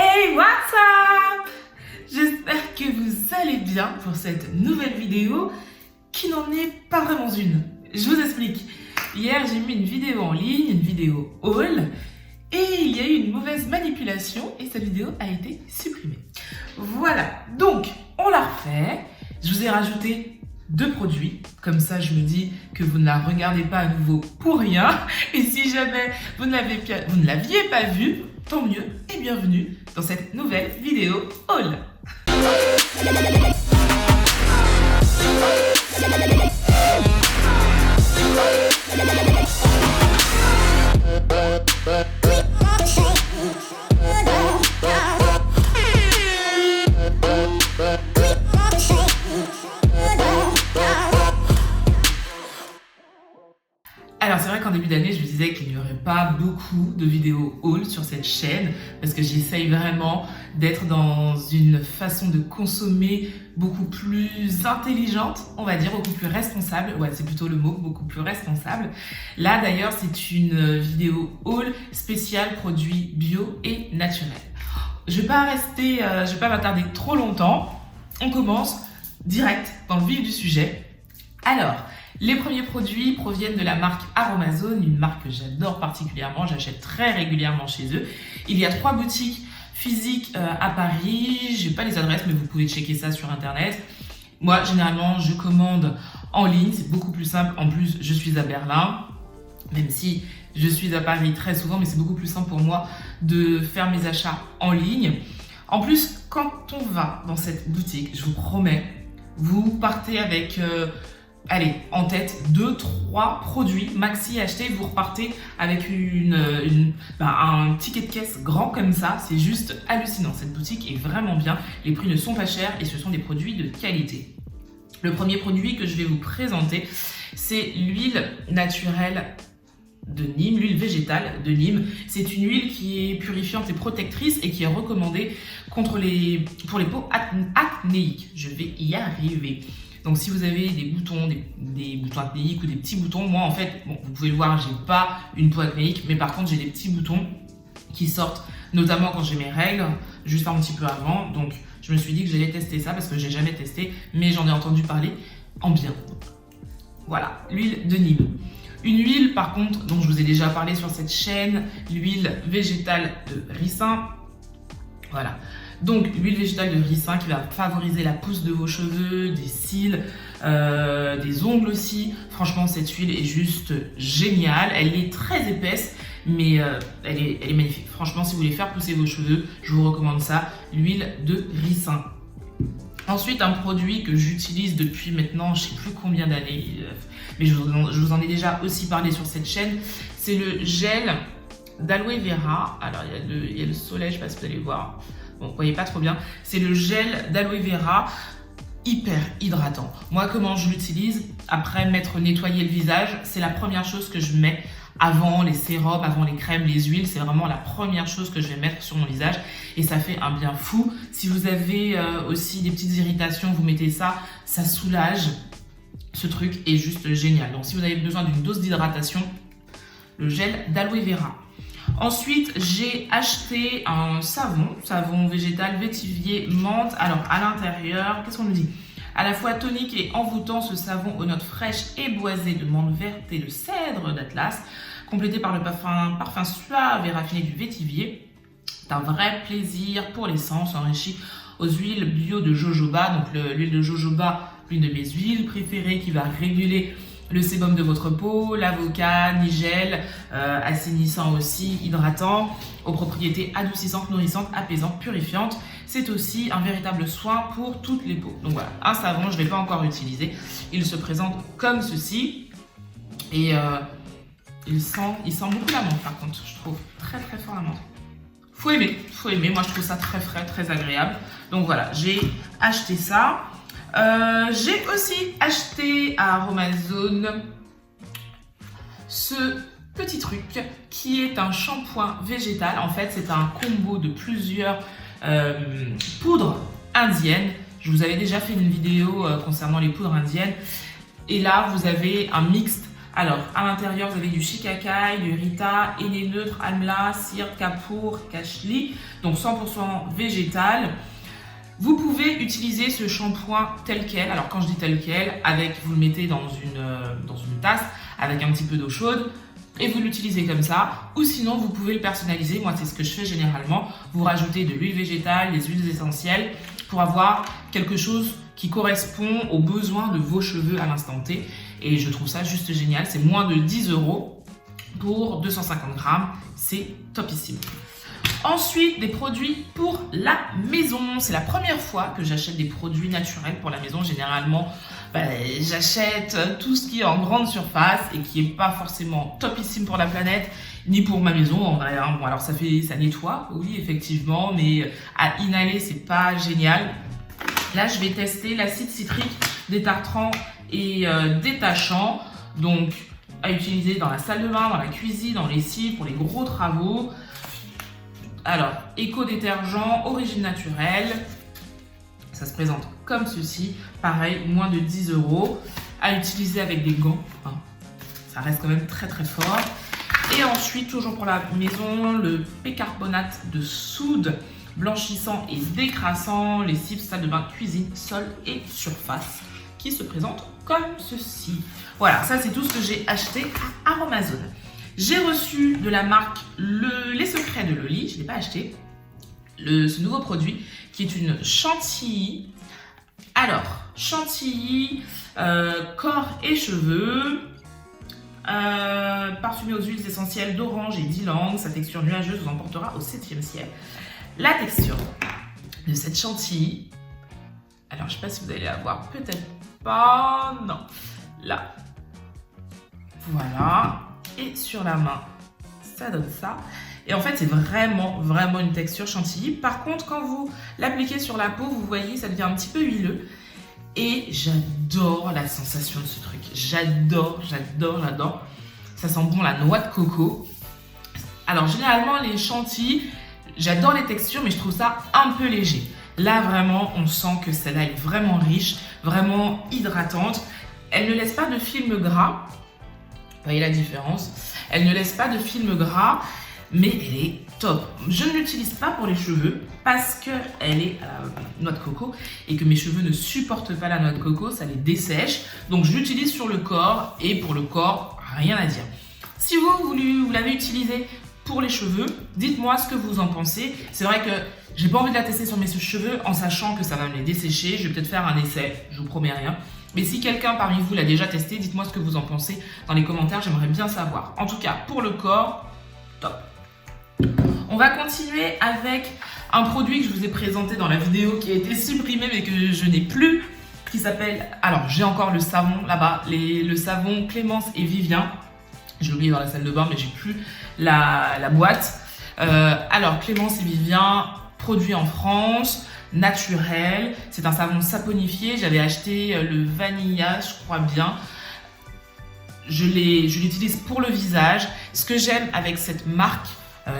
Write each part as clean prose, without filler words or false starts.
Hey, what's up? J'espère que vous allez bien pour cette nouvelle vidéo qui n'en est pas vraiment une. Je vous explique. Hier, j'ai mis une vidéo en ligne, une vidéo haul, et il y a eu une mauvaise manipulation et cette vidéo a été supprimée. Voilà, donc on l'a refait. Je vous ai rajouté 2 produits, comme ça je me dis que vous ne la regardez pas à nouveau pour rien. Et si jamais vous ne l'aviez pas vue, tant mieux et bienvenue dans cette nouvelle vidéo haul. Alors c'est vrai qu'en début d'année, je vous disais qu'il n'y aurait pas beaucoup de vidéos haul sur cette chaîne parce que j'essaye vraiment d'être dans une façon de consommer beaucoup plus intelligente, on va dire, beaucoup plus responsable. Ouais, c'est plutôt le mot, beaucoup plus responsable. Là d'ailleurs, c'est une vidéo haul spéciale produits bio et naturels. Je vais pas m'attarder trop longtemps. On commence direct dans le vif du sujet. Alors, les premiers produits proviennent de la marque Aromazone, une marque que j'adore particulièrement, j'achète très régulièrement chez eux. Il y a 3 boutiques physiques à Paris, j'ai pas les adresses mais vous pouvez checker ça sur internet. Moi généralement je commande en ligne, c'est beaucoup plus simple, en plus je suis à Berlin, même si je suis à Paris très souvent, mais c'est beaucoup plus simple pour moi de faire mes achats en ligne. En plus, quand on va dans cette boutique, je vous promets, vous partez avec... allez, en tête 2-3 produits maxi achetés, vous repartez avec un ticket de caisse grand comme ça, c'est juste hallucinant. Cette boutique est vraiment bien, les prix ne sont pas chers et ce sont des produits de qualité. Le premier produit que je vais vous présenter, c'est l'huile naturelle de Nîmes, l'huile végétale de Nîmes. C'est une huile qui est purifiante et protectrice et qui est recommandée pour les peaux acnéiques. Je vais y arriver. Donc si vous avez des boutons, des boutons acnéiques ou des petits boutons, moi en fait, bon, vous pouvez le voir, j'ai pas une peau acnéique, mais par contre j'ai des petits boutons qui sortent, notamment quand j'ai mes règles, juste un petit peu avant. Donc je me suis dit que j'allais tester ça parce que j'ai jamais testé, mais j'en ai entendu parler en bien. Voilà, l'huile de Nîmes. Une huile par contre dont je vous ai déjà parlé sur cette chaîne, l'huile végétale de ricin. Voilà. Donc, l'huile végétale de ricin qui va favoriser la pousse de vos cheveux, des cils, des ongles aussi. Franchement, cette huile est juste géniale. Elle est très épaisse, mais elle est magnifique. Franchement, si vous voulez faire pousser vos cheveux, je vous recommande ça, l'huile de ricin. Ensuite, un produit que j'utilise depuis maintenant, je ne sais plus combien d'années, mais je vous en ai déjà aussi parlé sur cette chaîne, c'est le gel d'aloe vera. Alors, il y a le soleil, je ne sais pas si vous allez voir. Bon, vous voyez pas trop bien. C'est le gel d'aloe vera hyper hydratant. Moi, comment je l'utilise? Après m'être nettoyé le visage, c'est la première chose que je mets avant les sérums, avant les crèmes, les huiles. C'est vraiment la première chose que je vais mettre sur mon visage et ça fait un bien fou. Si vous avez aussi des petites irritations, vous mettez ça, ça soulage. Ce truc est juste génial. Donc, si vous avez besoin d'une dose d'hydratation, le gel d'aloe vera. Ensuite, j'ai acheté un savon végétal vétivier menthe. Alors, à l'intérieur, qu'est-ce qu'on nous dit? À la fois tonique et envoûtant, ce savon aux notes fraîches et boisées de menthe verte et de cèdre d'Atlas, complété par le parfum suave et raffiné du vétivier. C'est un vrai plaisir pour les sens, enrichi aux huiles bio de jojoba. Donc, l'huile de jojoba, l'une de mes huiles préférées qui va réguler le sébum de votre peau, l'avocat, nigel, assainissant aussi, hydratant, aux propriétés adoucissantes, nourrissantes, apaisantes, purifiantes. C'est aussi un véritable soin pour toutes les peaux. Donc voilà, un savon, je ne l'ai pas encore utilisé. Il se présente comme ceci. Et il sent beaucoup la menthe par contre, je trouve très très fort la menthe. Faut aimer, moi je trouve ça très frais, très agréable. Donc voilà, j'ai acheté ça. J'ai aussi acheté à Aromazone ce petit truc qui est un shampoing végétal. En fait, c'est un combo de plusieurs poudres indiennes. Je vous avais déjà fait une vidéo concernant les poudres indiennes. Et là, vous avez un mixte Alors, à l'intérieur, vous avez du Shikakai, du Rita, Henné Neutre, Amla, Cire, Kapoor, Kashli, donc 100% végétal. Vous pouvez utiliser ce shampoing tel quel. Alors, quand je dis tel quel, vous le mettez dans une tasse avec un petit peu d'eau chaude et vous l'utilisez comme ça. Ou sinon, vous pouvez le personnaliser. Moi, c'est ce que je fais généralement. Vous rajoutez de l'huile végétale, des huiles essentielles pour avoir quelque chose qui correspond aux besoins de vos cheveux à l'instant T. Et je trouve ça juste génial. C'est moins de 10 € pour 250 grammes. C'est topissime. Ensuite, des produits pour la maison. C'est la première fois que j'achète des produits naturels pour la maison. Généralement, j'achète tout ce qui est en grande surface et qui n'est pas forcément topissime pour la planète, ni pour ma maison en vrai. Bon, alors ça nettoie, oui, effectivement, mais à inhaler, c'est pas génial. Là, je vais tester l'acide citrique détartrant et détachant. Donc, à utiliser dans la salle de bain, dans la cuisine, dans les lessive, pour les gros travaux. Alors, éco-détergent, origine naturelle. Ça se présente comme ceci. Pareil, moins de 10 € à utiliser avec des gants. Ça reste quand même très très fort. Et ensuite, toujours pour la maison, le bicarbonate de soude, blanchissant et décrassant, lessive, salle de bain, cuisine, sol et surface, qui se présente comme ceci. Voilà, ça c'est tout ce que j'ai acheté à Aromazone. J'ai reçu de la marque Les Secrets de Loli, je ne l'ai pas acheté, ce nouveau produit qui est une chantilly. Alors, chantilly, corps et cheveux, parfumé aux huiles essentielles d'orange et d'ylang. Sa texture nuageuse vous emportera au 7e ciel. La texture de cette chantilly, alors je ne sais pas si vous allez la voir, peut-être pas, non, là, voilà, et sur la main, ça donne ça. Et en fait, c'est vraiment une texture chantilly. Par contre, quand vous l'appliquez sur la peau, vous voyez, ça devient un petit peu huileux. Et j'adore la sensation de ce truc. J'adore. Ça sent bon la noix de coco. Alors, généralement, les chantilly, j'adore les textures, mais je trouve ça un peu léger. Là, vraiment, on sent que celle-là est vraiment riche, vraiment hydratante. Elle ne laisse pas de film gras. Vous voyez la différence? Elle ne laisse pas de film gras, mais elle est top. Je ne l'utilise pas pour les cheveux parce qu'elle est à la noix de coco et que mes cheveux ne supportent pas la noix de coco, ça les dessèche. Donc, je l'utilise sur le corps et pour le corps, rien à dire. Si vous l'avez utilisé pour les cheveux, dites-moi ce que vous en pensez. C'est vrai que j'ai pas envie de la tester sur mes cheveux en sachant que ça va me les dessécher. Je vais peut-être faire un essai, je vous promets rien. Mais si quelqu'un parmi vous l'a déjà testé, dites-moi ce que vous en pensez dans les commentaires, j'aimerais bien savoir. En tout cas, pour le corps, top. On va continuer avec un produit que je vous ai présenté dans la vidéo qui a été supprimé mais que je n'ai plus, qui s'appelle... Alors, j'ai encore le savon là-bas, le savon Clémence et Vivien. J'ai oublié dans la salle de bain, mais j'ai plus la boîte. Alors, Clémence et Vivien, produit en France, naturel. C'est un savon saponifié. J'avais acheté le vanilla, je crois bien. Je l'utilise pour le visage. Ce que j'aime avec cette marque,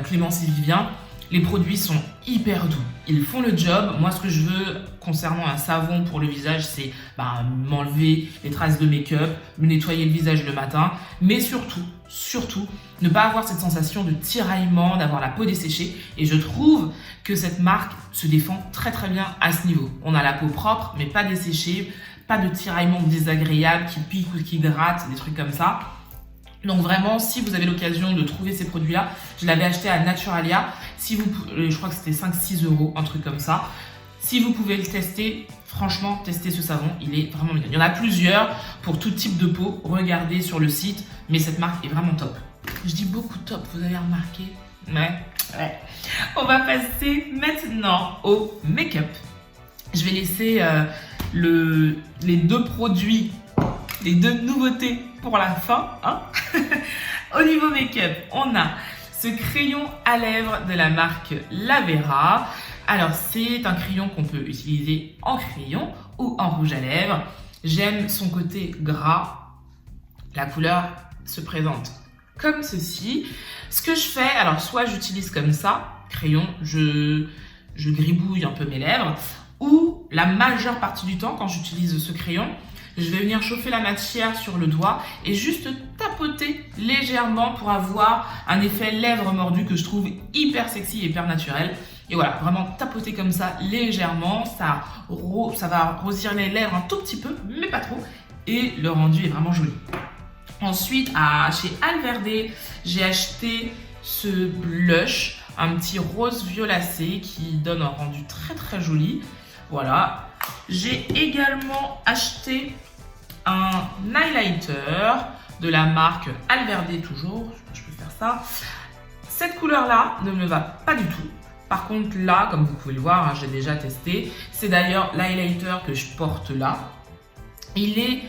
Clémence et Vivien, les produits sont hyper doux. Ils font le job. Moi, ce que je veux concernant un savon pour le visage, c'est m'enlever les traces de make-up, me nettoyer le visage le matin, mais surtout, ne pas avoir cette sensation de tiraillement, d'avoir la peau desséchée. Et je trouve que cette marque se défend très bien à ce niveau. On a la peau propre, mais pas desséchée, pas de tiraillement désagréable qui pique ou qui gratte, des trucs comme ça. Donc vraiment, si vous avez l'occasion de trouver ces produits-là, je l'avais acheté à Naturalia. Je crois que c'était 5-6 €, un truc comme ça. Si vous pouvez le tester, franchement, testez ce savon, il est vraiment bien. Il y en a plusieurs pour tout type de peau. Regardez sur le site, mais cette marque est vraiment top. Je dis beaucoup top, vous avez remarqué? Ouais. On va passer maintenant au make-up. Je vais laisser les deux produits, les deux nouveautés pour la fin. Au niveau make-up, on a ce crayon à lèvres de la marque Lavera. Alors, c'est un crayon qu'on peut utiliser en crayon ou en rouge à lèvres. J'aime son côté gras. La couleur se présente comme ceci. Ce que je fais, alors soit j'utilise comme ça, crayon, je gribouille un peu mes lèvres, ou la majeure partie du temps, quand j'utilise ce crayon, je vais venir chauffer la matière sur le doigt et juste tapoter légèrement pour avoir un effet lèvres mordues que je trouve hyper sexy et hyper naturel. Et voilà, vraiment tapoter comme ça légèrement, ça va rosir les lèvres un tout petit peu, mais pas trop. Et le rendu est vraiment joli. Ensuite, chez Alverde, j'ai acheté ce blush, un petit rose violacé qui donne un rendu très très joli. Voilà. J'ai également acheté un highlighter de la marque Alverde toujours. Je peux faire ça. Cette couleur-là ne me va pas du tout. Par contre, là, comme vous pouvez le voir, j'ai déjà testé. C'est d'ailleurs l'highlighter que je porte là. Il est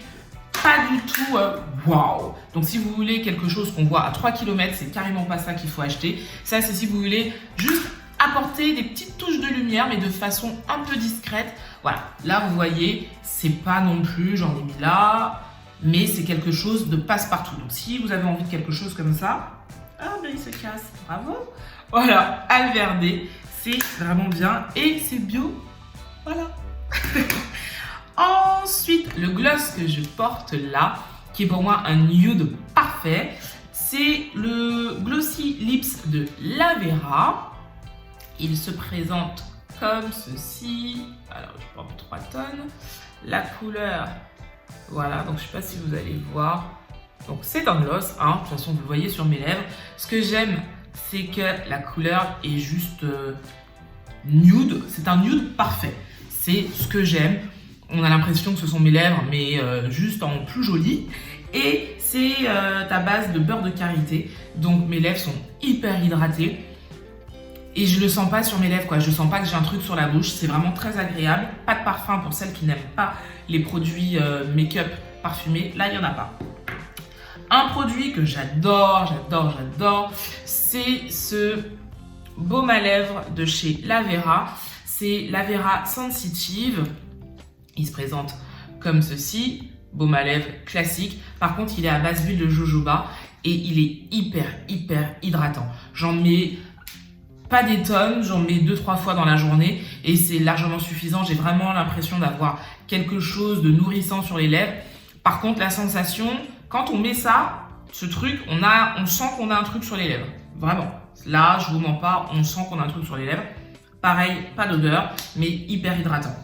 pas du tout waouh. Donc, si vous voulez quelque chose qu'on voit à 3 km, c'est carrément pas ça qu'il faut acheter. Ça, c'est si vous voulez juste apporter des petites touches de lumière, mais de façon un peu discrète. Voilà. Là, vous voyez, c'est pas non plus, j'en ai mis là, mais c'est quelque chose de passe-partout. Donc, si vous avez envie de quelque chose comme ça, ah ben il se casse, bravo. Voilà, Alverde, c'est vraiment bien et c'est bio. Voilà. Ensuite, le gloss que je porte là, qui est pour moi un nude parfait, c'est le Glossy Lips de Lavera. Il se présente comme ceci. Alors, je porte 3 tonnes. La couleur, voilà, donc je ne sais pas si vous allez voir. Donc, c'est un gloss, hein. De toute façon, vous le voyez sur mes lèvres. Ce que j'aime, c'est que la couleur est juste nude. C'est un nude parfait. C'est ce que j'aime. On a l'impression que ce sont mes lèvres, mais juste en plus joli. Et c'est à base de beurre de karité. Donc mes lèvres sont hyper hydratées. Et je le sens pas sur mes lèvres, quoi. Je sens pas que j'ai un truc sur la bouche. C'est vraiment très agréable. Pas de parfum pour celles qui n'aiment pas les produits make-up parfumés. Là, il n'y en a pas. Un produit que j'adore, c'est ce baume à lèvres de chez Lavera. C'est Lavera Sensitive. Il se présente comme ceci, baume à lèvres classique. Par contre, il est à base d'huile de jojoba et il est hyper hydratant. J'en mets pas des tonnes, j'en mets 2-3 fois dans la journée et c'est largement suffisant. J'ai vraiment l'impression d'avoir quelque chose de nourrissant sur les lèvres. Par contre, la sensation, quand on met ça, ce truc, on sent qu'on a un truc sur les lèvres. Vraiment. Là, je vous mens pas, on sent qu'on a un truc sur les lèvres. Pareil, pas d'odeur, mais hyper hydratant.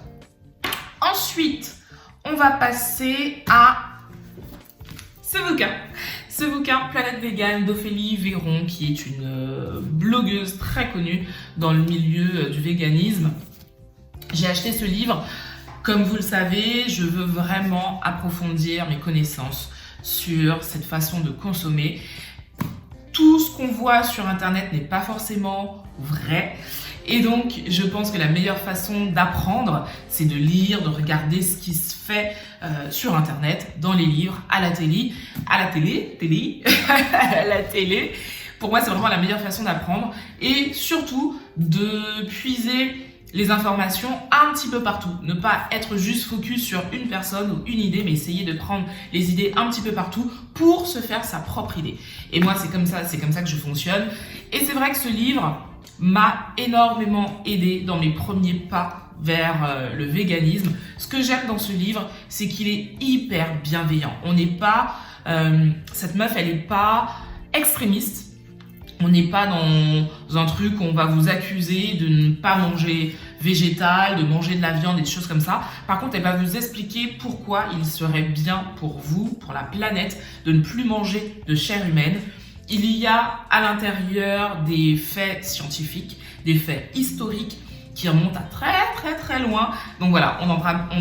Ensuite, on va passer à ce bouquin. Ce bouquin, Planète Végane d'Ophélie Véron, qui est une blogueuse très connue dans le milieu du véganisme. J'ai acheté ce livre. Comme vous le savez, je veux vraiment approfondir mes connaissances sur cette façon de consommer. Tout ce qu'on voit sur Internet n'est pas forcément vrai. Et donc, je pense que la meilleure façon d'apprendre, c'est de lire, de regarder ce qui se fait sur Internet, dans les livres, à la télé. Pour moi, c'est vraiment la meilleure façon d'apprendre. Et surtout, de puiser les informations un petit peu partout. Ne pas être juste focus sur une personne ou une idée, mais essayer de prendre les idées un petit peu partout pour se faire sa propre idée. Et moi, c'est comme ça que je fonctionne. Et c'est vrai que ce livre m'a énormément aidé dans mes premiers pas vers le véganisme. Ce que j'aime dans ce livre, c'est qu'il est hyper bienveillant. On n'est pas, cette meuf, elle n'est pas extrémiste. On n'est pas dans un truc où on va vous accuser de ne pas manger végétal, de manger de la viande et des choses comme ça. Par contre, elle va vous expliquer pourquoi il serait bien pour vous, pour la planète, de ne plus manger de chair humaine. Il y a à l'intérieur des faits scientifiques, des faits historiques qui remontent à très loin. Donc voilà, on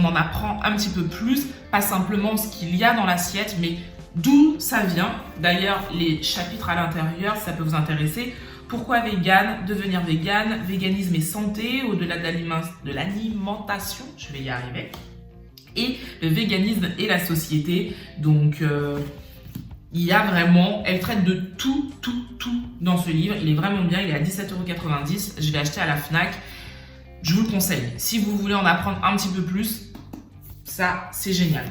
en apprend un petit peu plus, pas simplement ce qu'il y a dans l'assiette, mais d'où ça vient. D'ailleurs, les chapitres à l'intérieur, ça peut vous intéresser. Pourquoi vegan? Devenir vegan, véganisme et santé, au-delà de l'alimentation, je vais y arriver. Et le véganisme et la société. Donc, il y a vraiment, elle traite de tout dans ce livre. Il est vraiment bien, il est à 17,90 €. Je l'ai acheté à la Fnac. Je vous le conseille. Si vous voulez en apprendre un petit peu plus, ça, c'est génial.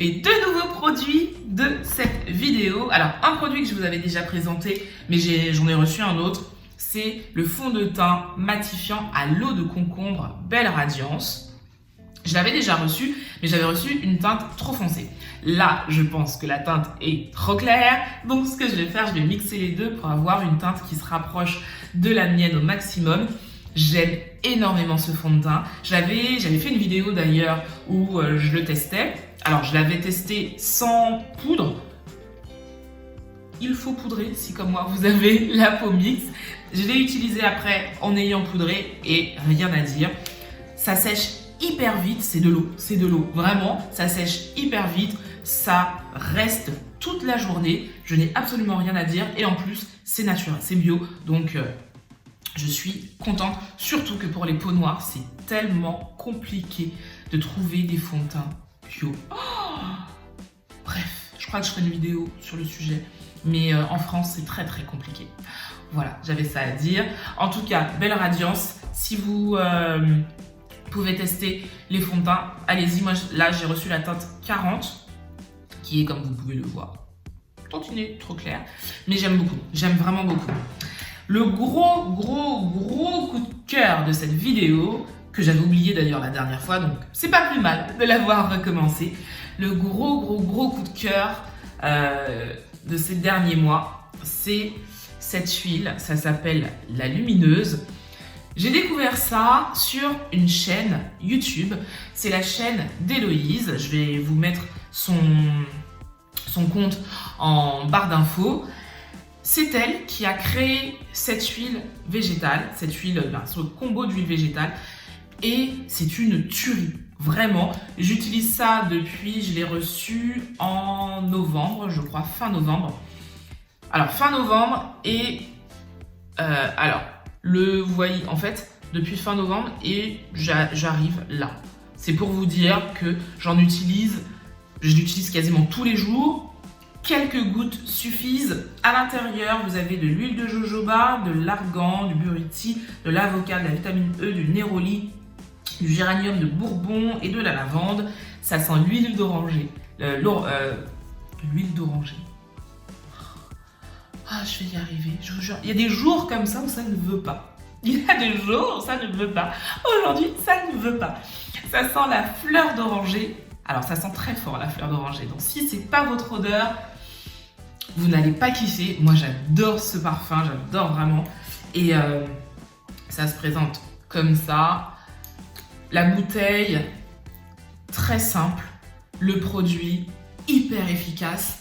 Les deux nouveaux produits de cette vidéo. Alors, un produit que je vous avais déjà présenté, mais j'en ai reçu un autre. C'est le fond de teint matifiant à l'eau de concombre Belle Radiance. Je l'avais déjà reçu, mais j'avais reçu une teinte trop foncée. Là, je pense que la teinte est trop claire. Donc, ce que je vais faire, je vais mixer les deux pour avoir une teinte qui se rapproche de la mienne au maximum. J'aime énormément ce fond de teint. J'avais fait une vidéo d'ailleurs où je le testais. Alors, je l'avais testé sans poudre. Il faut poudrer si, comme moi, vous avez la peau mixte. Je l'ai utilisé après en ayant poudré et rien à dire. Ça sèche hyper vite, c'est de l'eau, vraiment, ça sèche hyper vite, ça reste toute la journée, je n'ai absolument rien à dire et en plus c'est naturel, c'est bio, donc je suis contente, surtout que pour les peaux noires, c'est tellement compliqué de trouver des fonds de teint bio. Oh, bref, je crois que je ferai une vidéo sur le sujet, mais en France c'est très compliqué. Voilà, j'avais ça à dire. En tout cas, belle radiance, si vous pouvez tester les fonds de teint, allez-y. Moi là j'ai reçu la teinte 40 qui est, comme vous pouvez le voir, tantinet, trop clair, mais j'aime beaucoup, j'aime vraiment beaucoup. Le gros coup de cœur de cette vidéo, que j'avais oublié d'ailleurs la dernière fois, donc c'est pas plus mal de l'avoir recommencé. Le gros coup de cœur de ces derniers mois, c'est cette huile, ça s'appelle la lumineuse. J'ai découvert ça sur une chaîne YouTube, c'est la chaîne d'Héloïse. Je vais vous mettre son compte en barre d'infos. C'est elle qui a créé cette huile végétale, cette huile, ce combo d'huile végétale, et c'est une tuerie, vraiment. J'utilise ça depuis, je l'ai reçu en novembre, je crois, fin novembre. Alors, fin novembre, et vous voyez, en fait, depuis fin novembre, et j'arrive là. C'est pour vous dire que je l'utilise quasiment tous les jours. Quelques gouttes suffisent. À l'intérieur, vous avez de l'huile de jojoba, de l'argan, du buriti, de l'avocat, de la vitamine E, du néroli, du géranium de Bourbon et de la lavande. Ça sent l'huile d'oranger. L'huile d'oranger. Ah, je vais y arriver, je vous jure. Il y a des jours comme ça où ça ne veut pas. Il y a des jours où ça ne veut pas. Aujourd'hui, ça ne veut pas. Ça sent la fleur d'oranger. Alors, ça sent très fort la fleur d'oranger. Donc, si c'est pas votre odeur, vous n'allez pas kiffer. Moi, j'adore ce parfum, j'adore vraiment. Et ça se présente comme ça. La bouteille, très simple. Le produit, hyper efficace.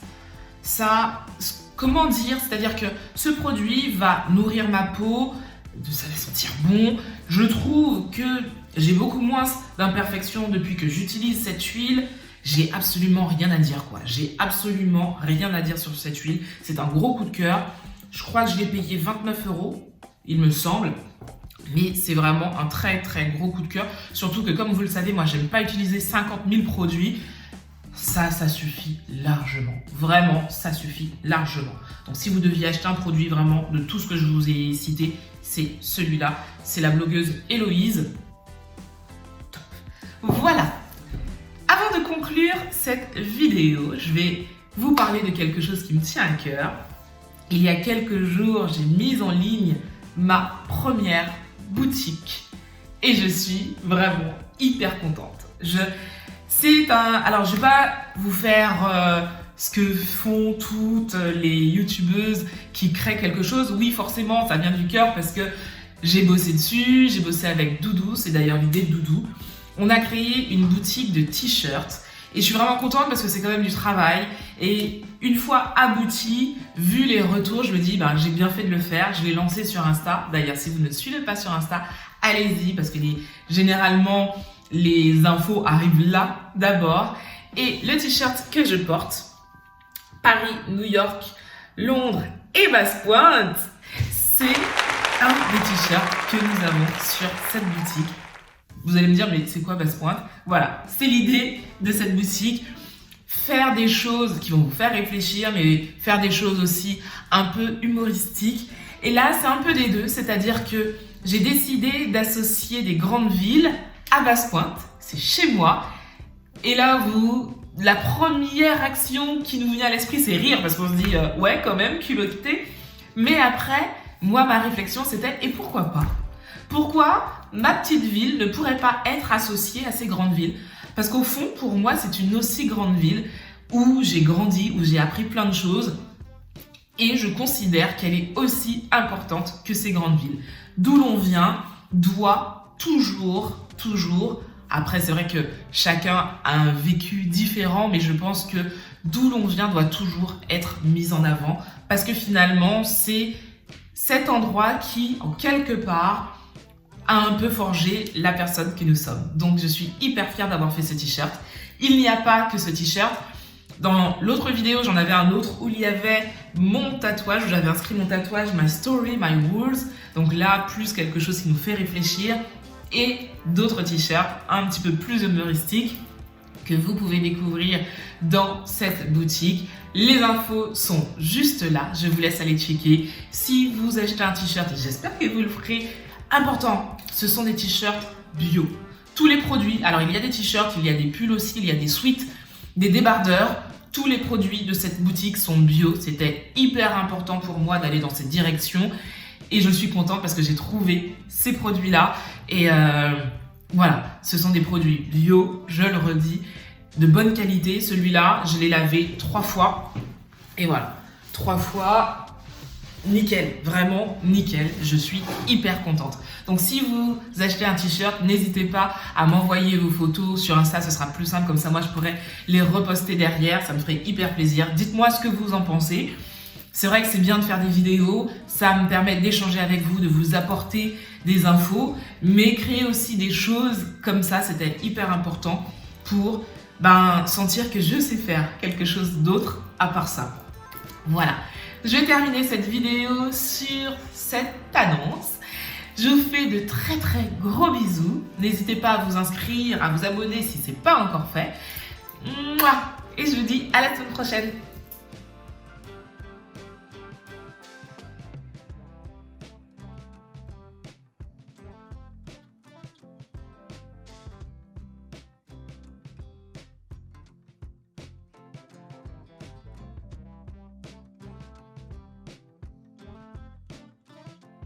Ça, comment dire? C'est-à-dire que ce produit va nourrir ma peau, ça va sentir bon. Je trouve que j'ai beaucoup moins d'imperfections depuis que j'utilise cette huile. J'ai absolument rien à dire, quoi. J'ai absolument rien à dire sur cette huile. C'est un gros coup de cœur. Je crois que je l'ai payé 29 €, il me semble. Mais c'est vraiment un très gros coup de cœur. Surtout que, comme vous le savez, moi, j'aime pas utiliser 50 000 produits. Ça suffit largement. Vraiment, ça suffit largement. Donc, si vous deviez acheter un produit vraiment de tout ce que je vous ai cité, c'est celui-là. C'est la blogueuse Héloïse. Top. Voilà. Avant de conclure cette vidéo, je vais vous parler de quelque chose qui me tient à cœur. Il y a quelques jours, j'ai mis en ligne ma première boutique et je suis vraiment hyper contente. Alors, je vais pas vous faire ce que font toutes les youtubeuses qui créent quelque chose. Oui, forcément, ça vient du cœur parce que j'ai bossé dessus, j'ai bossé avec Doudou, c'est d'ailleurs l'idée de Doudou. On a créé une boutique de t-shirts et je suis vraiment contente parce que c'est quand même du travail. Et une fois abouti, vu les retours, je me dis j'ai bien fait de le faire. Je l'ai lancé sur Insta. D'ailleurs, si vous ne suivez pas sur Insta, allez-y parce que généralement, les infos arrivent là d'abord. Et le t-shirt que je porte, Paris, New York, Londres et Basse-Pointe, c'est un des t-shirts que nous avons sur cette boutique. Vous allez me dire, mais c'est quoi Basse-Pointe? Voilà, c'est l'idée de cette boutique. Faire des choses qui vont vous faire réfléchir, mais faire des choses aussi un peu humoristiques. Et là, c'est un peu des deux, c'est-à-dire que j'ai décidé d'associer des grandes villes à Basse-Pointe, c'est chez moi. Et là, la première action qui nous vient à l'esprit, c'est rire, parce qu'on se dit, ouais, quand même, culotté. Mais après, moi, ma réflexion, c'était, et pourquoi pas? Pourquoi ma petite ville ne pourrait pas être associée à ces grandes villes. Parce qu'au fond, pour moi, c'est une aussi grande ville où j'ai grandi, où j'ai appris plein de choses. Et je considère qu'elle est aussi importante que ces grandes villes. D'où l'on vient doit toujours, après c'est vrai que chacun a un vécu différent, mais je pense que d'où l'on vient doit toujours être mis en avant. Parce que finalement, c'est cet endroit qui, en quelque part, a un peu forgé la personne que nous sommes. Donc je suis hyper fière d'avoir fait ce t-shirt. Il n'y a pas que ce t-shirt. Dans l'autre vidéo, j'en avais un autre où il y avait mon tatouage, où j'avais inscrit mon tatouage, My Story, My Rules. Donc là, plus quelque chose qui nous fait réfléchir. Et d'autres t-shirts un petit peu plus humoristiques que vous pouvez découvrir dans cette boutique. Les infos sont juste là, je vous laisse aller checker. Si vous achetez un t-shirt, j'espère que vous le ferez. Important, ce sont des t-shirts bio. Tous les produits, alors il y a des t-shirts, il y a des pulls aussi, il y a des sweats, des débardeurs. Tous les produits de cette boutique sont bio. C'était hyper important pour moi d'aller dans cette direction. Et je suis contente parce que j'ai trouvé ces produits-là. Et voilà, ce sont des produits bio, je le redis, de bonne qualité. Celui-là, je l'ai lavé 3 fois. Et voilà, 3 fois, nickel, vraiment nickel. Je suis hyper contente. Donc si vous achetez un t-shirt, n'hésitez pas à m'envoyer vos photos sur Insta, ce sera plus simple. Comme ça, moi, je pourrais les reposter derrière. Ça me ferait hyper plaisir. Dites-moi ce que vous en pensez. C'est vrai que c'est bien de faire des vidéos, ça me permet d'échanger avec vous, de vous apporter des infos, mais créer aussi des choses comme ça, c'était hyper important pour sentir que je sais faire quelque chose d'autre à part ça. Voilà, je vais terminer cette vidéo sur cette annonce. Je vous fais de très gros bisous. N'hésitez pas à vous inscrire, à vous abonner si ce n'est pas encore fait. Mouah. Et je vous dis à la semaine prochaine.